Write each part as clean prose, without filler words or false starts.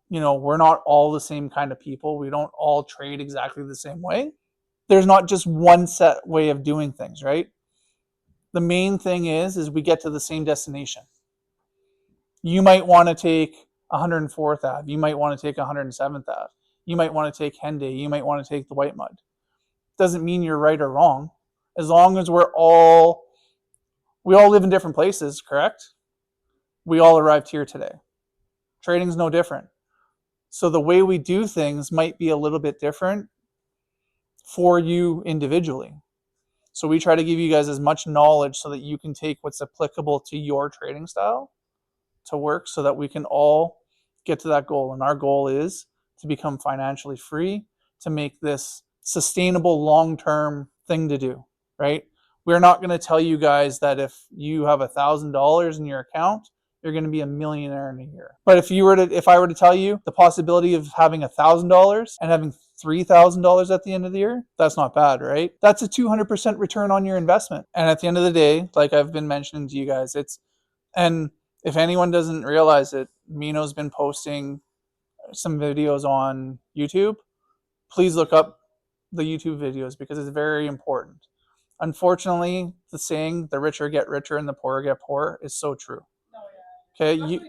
you know, we're not all the same kind of people. We don't all trade exactly the same way. There's not just one set way of doing things, right? The main thing is we get to the same destination. You might want to take 104th Ave. You might want to take 107th Ave. You might want to take Henday. You might want to take the White Mud. Doesn't mean you're right or wrong. As long as we all live in different places, correct? We all arrived here today. Trading's no different. So the way we do things might be a little bit different for you individually. So we try to give you guys as much knowledge so that you can take what's applicable to your trading style to work, so that we can all get to that goal. And our goal is to become financially free, to make this sustainable long-term thing to do, right? We're not going to tell you guys that if you have $1,000 in your account, you're going to be a millionaire in a year. But if I were to tell you the possibility of having $1,000 and having $3,000 at the end of the year, that's not bad, right? That's a 200% return on your investment. And at the end of the day, like I've been mentioning to you guys, and if anyone doesn't realize it, Mino's been posting some videos on YouTube. Please look up the YouTube videos because it's very important. Unfortunately, the saying, the richer get richer and the poorer get poorer, is so true. Okay,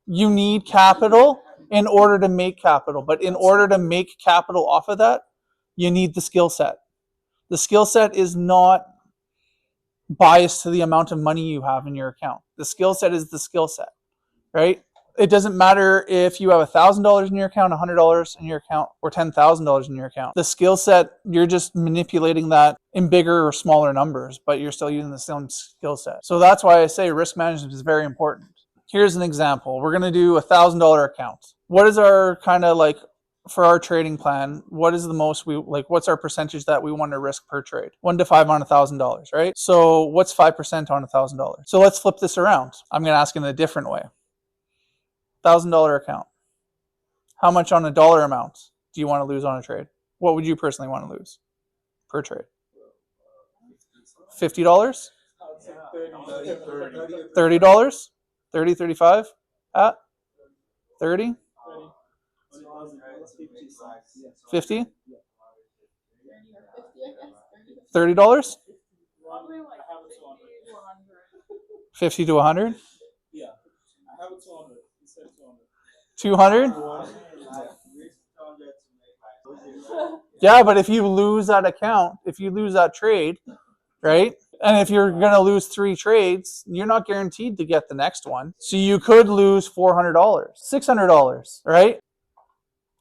you need capital in order to make capital. But in order to make capital off of that, you need the skill set. The skill set is not biased to the amount of money you have in your account. The skill set is the skill set, right? It doesn't matter if you have $1,000 in your account, $100 in your account, or $10,000 in your account. The skill set, you're just manipulating that in bigger or smaller numbers, but you're still using the same skill set. So that's why I say risk management is very important. Here's an example. We're going to do a $1,000 account. What is our kind of like, for our trading plan, what is the most what's our percentage that we want to risk per trade? 1 to 5 on $1,000, right? So what's 5% on $1,000? So let's flip this around. I'm going to ask in a different way. $1,000 account. How much on a dollar amount do you want to lose on a trade? What would you personally want to lose per trade? $50? $30? 30, 35? At? 30? 50? $30? 50 to 100? 200? Yeah, but if you lose that account, if you lose that trade, right? And if you're going to lose 3 trades, you're not guaranteed to get the next one. So you could lose $400, $600, right?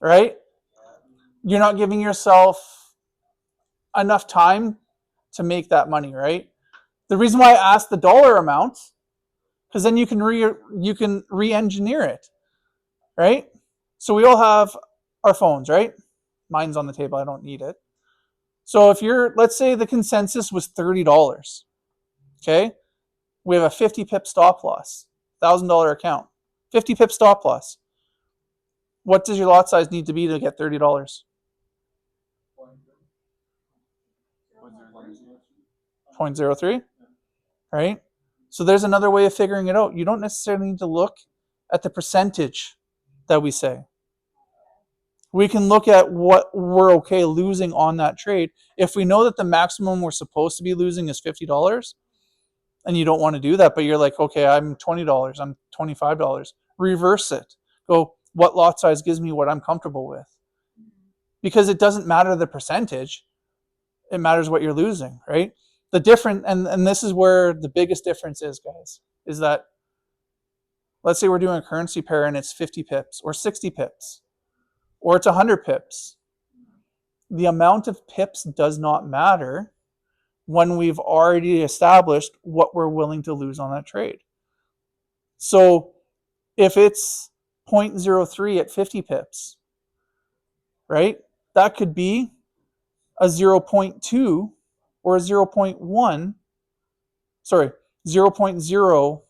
Right? You're not giving yourself enough time to make that money, right? The reason why I asked the dollar amount, because then you can re-engineer it, right? So we all have our phones, right? Mine's on the table. I don't need it. So if let's say the consensus was $30, okay? We have a 50 pip stop loss, $1,000 account, 50 pip stop loss. What does your lot size need to be to get $30? 0.03, right? So there's another way of figuring it out. You don't necessarily need to look at the percentage that we say. We can look at what we're okay losing on that trade. If we know that the maximum we're supposed to be losing is $50, and you don't want to do that, but you're like, okay, I'm $20, I'm $25, reverse it. Go, what lot size gives me what I'm comfortable with? Because it doesn't matter the percentage. It matters what you're losing, right? The different, and this is where the biggest difference is, guys, is that let's say we're doing a currency pair and it's 50 pips or 60 pips. Or it's 100 pips. The amount of pips does not matter when we've already established what we're willing to lose on that trade. So if it's 0.03 at 50 pips, right? That could be a 0.2 or a 0.1, sorry, 0.01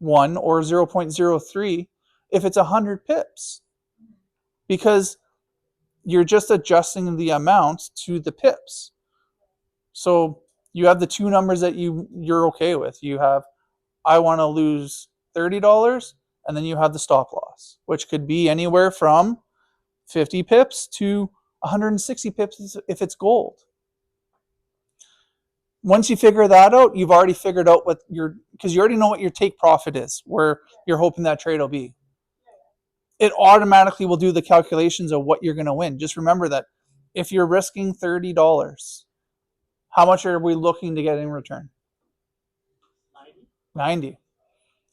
or 0.03 if it's 100 pips. Because you're just adjusting the amount to the pips. So you have the 2 numbers that you're okay with. You have, I want to lose $30 And then you have the stop loss, which could be anywhere from 50 pips to 160 pips if it's gold. Once you figure that out, you've already figured out what because you already know what your take profit is, where you're hoping that trade will be. It automatically will do the calculations of what you're going to win. Just remember that if you're risking $30, how much are we looking to get in return? 90.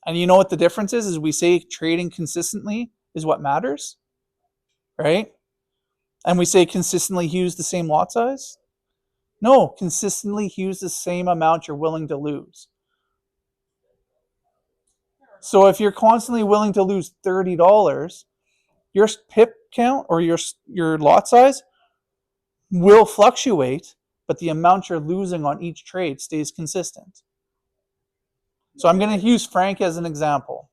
And you know what the difference is we say trading consistently is what matters, right? And we say consistently use the same lot size. No, consistently use the same amount you're willing to lose. So if you're constantly willing to lose $30, your pip count or your lot size will fluctuate, but the amount you're losing on each trade stays consistent. So I'm going to use Frank as an example.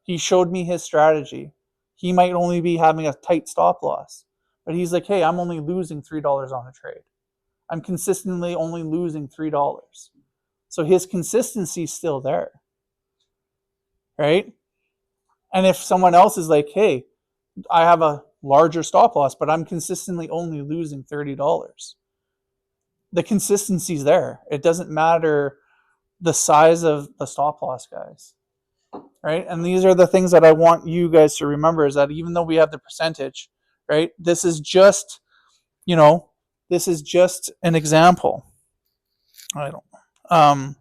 He showed me his strategy. He might only be having a tight stop loss, but he's like, hey, I'm only losing $3 on a trade. I'm consistently only losing $3. So his consistency is still there, right? And if someone else is like, hey, I have a larger stop loss, but I'm consistently only losing $30. The consistency's there. It doesn't matter the size of the stop loss, guys. Right? And these are the things that I want you guys to remember is that even though we have the percentage, right? This is just, this is just an example. I don't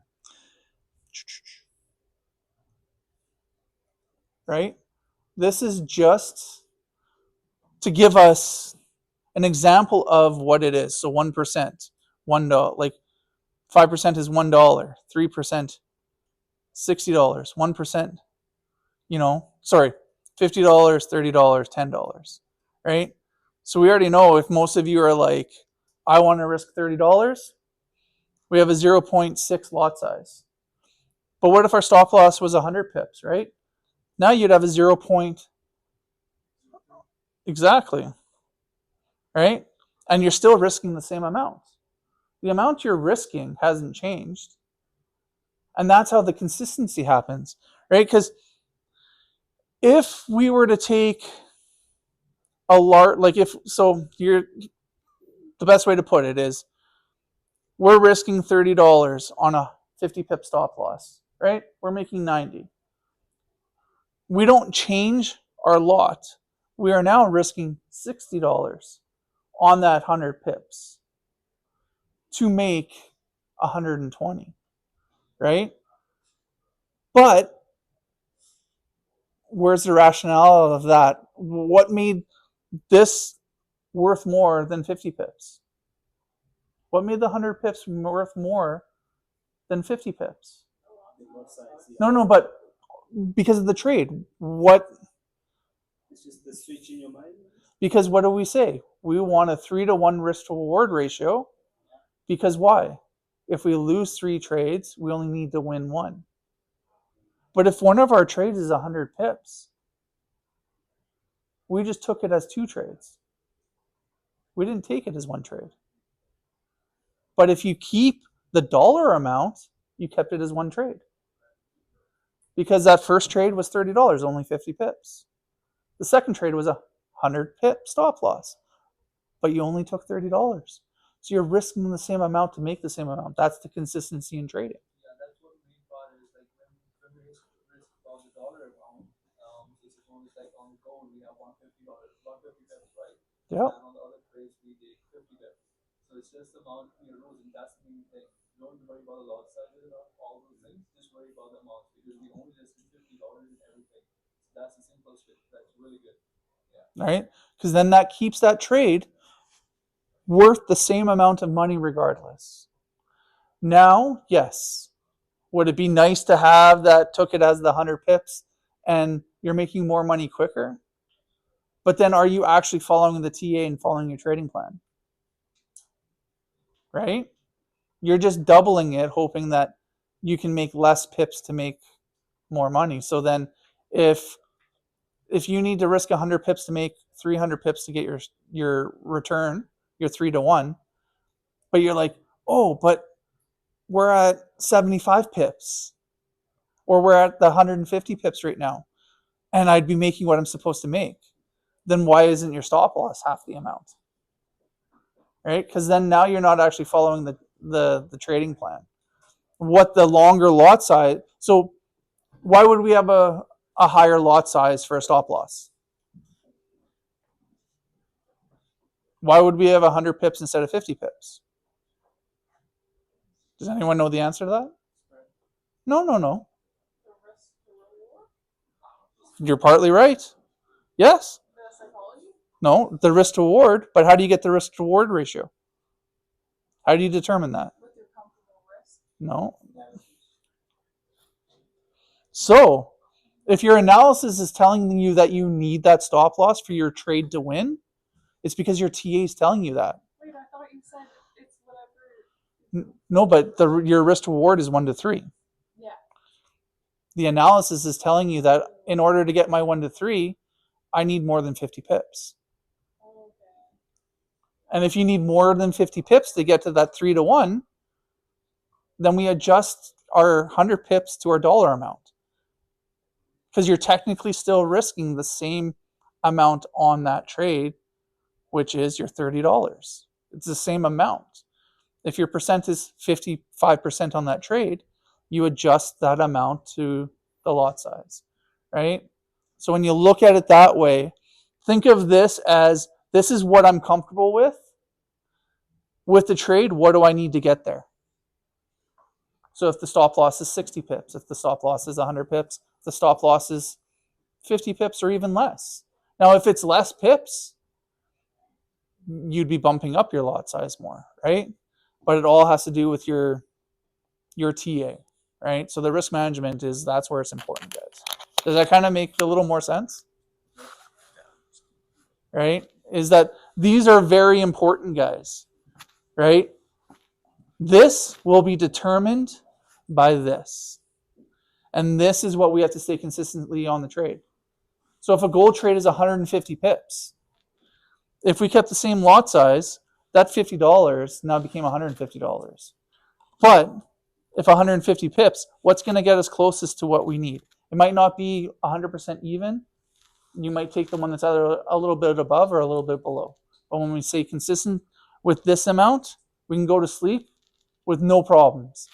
right? This is just to give us an example of what it is. So 1%, $1, like 5% is $1, 3%, $60, 1%, $50, $30, $10, right? So we already know if most of you are like, I want to risk $30, we have a 0.6 lot size. But what if our stop loss was 100 pips, right? Now you'd have a 0. Exactly, right? And you're still risking the same amount. The amount you're risking hasn't changed. And that's how the consistency happens, right? Because if we were to take a large, the best way to put it is we're risking $30 on a 50 pip stop loss, right? We're making 90. We don't change our lot. We are now risking $60 on that 100 pips to make 120, right? But where's the rationale of that? What made this worth more than 50 pips? What made the 100 pips worth more than 50 pips? No, but because of the trade. What? It's just the switch in your mind. Because what do we say? We want a 3-to-1 risk to reward ratio. Because why? If we lose 3 trades, we only need to win 1. But if one of our trades is 100 pips, we just took it as 2 trades. We didn't take it as 1 trade. But if you keep the dollar amount, you kept it as 1 trade. Because that first trade was $30, only 50 pips. The second trade was a 100 pip stop loss, but you only took $30. So you're risking the same amount to make the same amount. That's the consistency in trading. Yeah, that's what we thought is like when we risk about the dollar amount, this is only like on gold, we have $150, 150 pips, right? Yeah. And on the other trades, we did 50 pips. So it's just the amount you're losing. That's the main thing. Don't worry about the lot sizes and all those things. Just worry about the amount because we only just $50 in everything. So that's the simplest way. That's really good. Yeah. Right? Because then that keeps that trade worth the same amount of money regardless. Now, yes, would it be nice to have that took it as the 100 pips and you're making more money quicker? But then are you actually following the TA and following your trading plan? Right? You're just doubling it, hoping that you can make less pips to make more money. So then if you need to risk 100 pips to make 300 pips to get your return, your 3-to-1, but you're like, oh, but we're at 75 pips or we're at the 150 pips right now. and I'd be making what I'm supposed to make, then why isn't your stop loss half the amount? Right? Because then now you're not actually following the trading plan. What the longer lot size, so why would we have a higher lot size for a stop loss? Why would we have 100 pips instead of 50 pips? Does anyone know the answer to that? No. You're partly right. Yes. No, the risk to reward, but how do you get the risk to reward ratio? How do you determine that? No. So, if your analysis is telling you that you need that stop loss for your trade to win, it's because your TA is telling you that. Wait, I thought you said it's whatever. No, but your risk to reward is 1 to 3. Yeah. The analysis is telling you that in order to get my 1 to 3, I need more than 50 pips. Okay. And if you need more than 50 pips to get to that 3 to 1, then we adjust our 100 pips to our dollar amount. Because you're technically still risking the same amount on that trade, which is your $30. It's the same amount. If your percent is 55% on that trade, you adjust that amount to the lot size, right? So when you look at it that way, think of this as, this is what I'm comfortable with. With the trade, what do I need to get there? So if the stop loss is 60 pips, if the stop loss is 100 pips, if the stop loss is 50 pips or even less. Now, if it's less pips, you'd be bumping up your lot size more, right? But it all has to do with your TA, right? So the risk management that's where it's important, guys. Does that kind of make a little more sense? Right? Is that these are very important, guys, right? This will be determined by this. And this is what we have to stay consistently on the trade. So if a gold trade is 150 pips, if we kept the same lot size, that $50 now became $150. But if 150 pips, what's going to get us closest to what we need? It might not be 100% even. You might take the one that's either a little bit above or a little bit below. But when we say consistent with this amount, we can go to sleep with no problems.